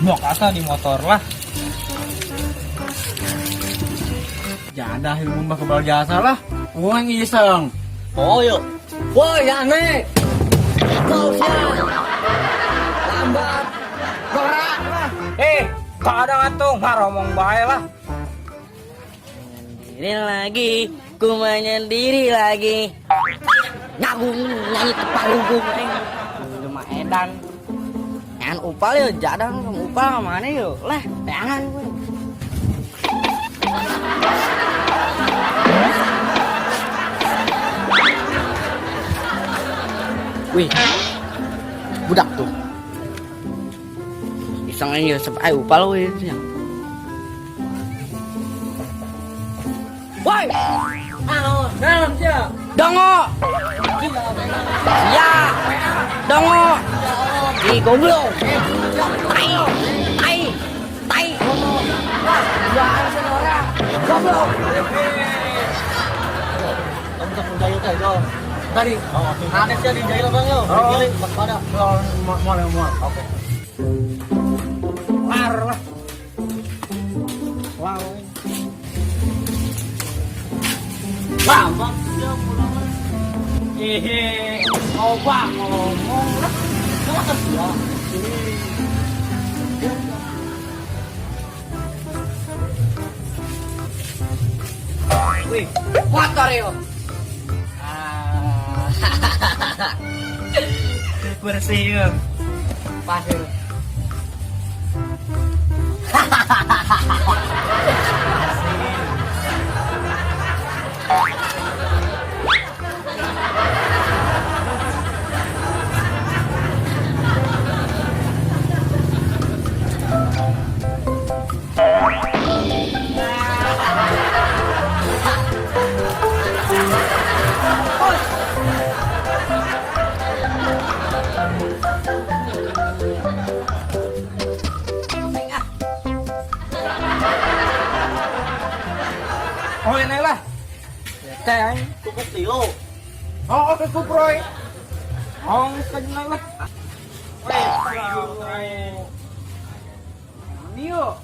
Mau kata di motor lah. Jadah ilmu mah kebal jasa lah. Uang iseng. Oh yuk. Woi aneh. Kau siapa? Lambat. Gerak lah. Kadang atuh ngaromong bae lah. Menyendiri lagi, ku menyendiri lagi. Ngagung nyanyi tepat hukum cuma edan. Jangan upal yuk, jadang upal kemana yuk? Lah, jangan gue. Wih, budak tuh. Iseng aja sampai upal wih. Woi, Dalam siap. dongo. Ya, dongo. Di goblok. Tai, tai, tai. Jangan senora. Goblok. Kamu tak menjahil kayak dong. Tadi. Ada sih di jahil bang yo. Giling waspada. Mau. Oke. War lah. Wow. Lama dia pulang. Coba ngomong lah. Jangan dia. Wih, Motor yuk. bersih ya. Pas yuk. Oh ini lah. Kayak Cukup tilo. Oh oke kuproy. Oh kena lah. Ini yuk.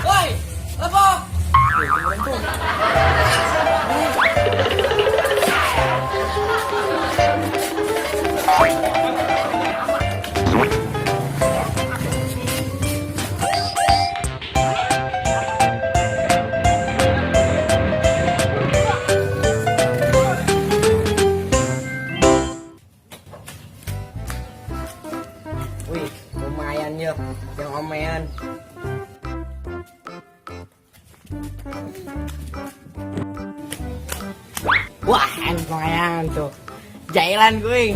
woi, apa? Wih, lumayan yuk, yang omean. Wah, lumayan tuh. Jailan gue.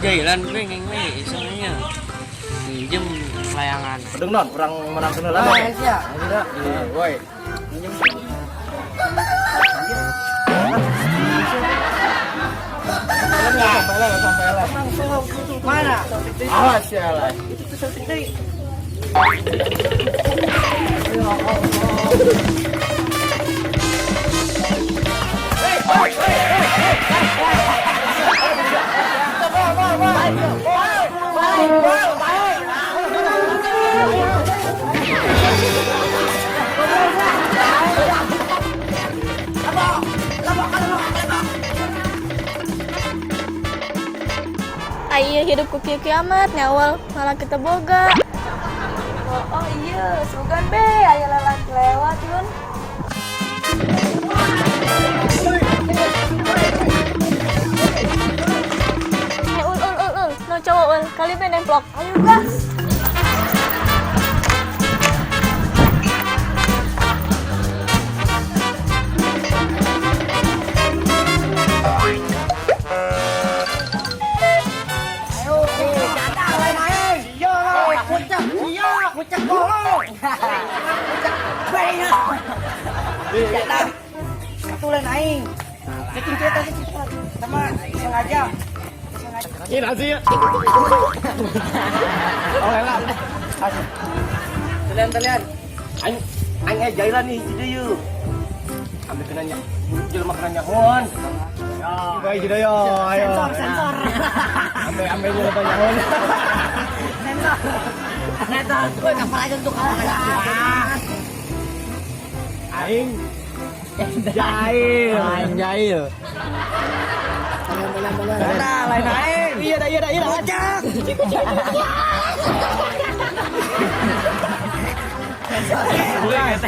Jailan gue ini isengnya. Minjem layangan. Pedeng non, kurang menang kena lah. Lumayan sih ya. Woi. Sampai lah. Mana? Awas ya lah. Ayo hidup kuki kiamat nyawal malah kita boga. Oh iya, sugan be, ayo lelang lewat yun. Ul, no cowok ul, kali be nemplok. Ayo gas. Pucak bolong. Pucak bayi. Jatah. Satu lain aing. Cekin cerita cepat. Sama sengaja. Ini nasi ya. Oh elah. Kalian. Aing jailan nih jadi yuk. Ambil kenanya. Jelma kenanya hon. Ya. Coba aja deh yo. Ayo. Sensor. Ambil dulu banyak hon. Sensor. Woi, kapal aja untuk kalah. Aing. Jahil. Aing jahil. Nah, lain aing. Iya dah. Kocak. Gas.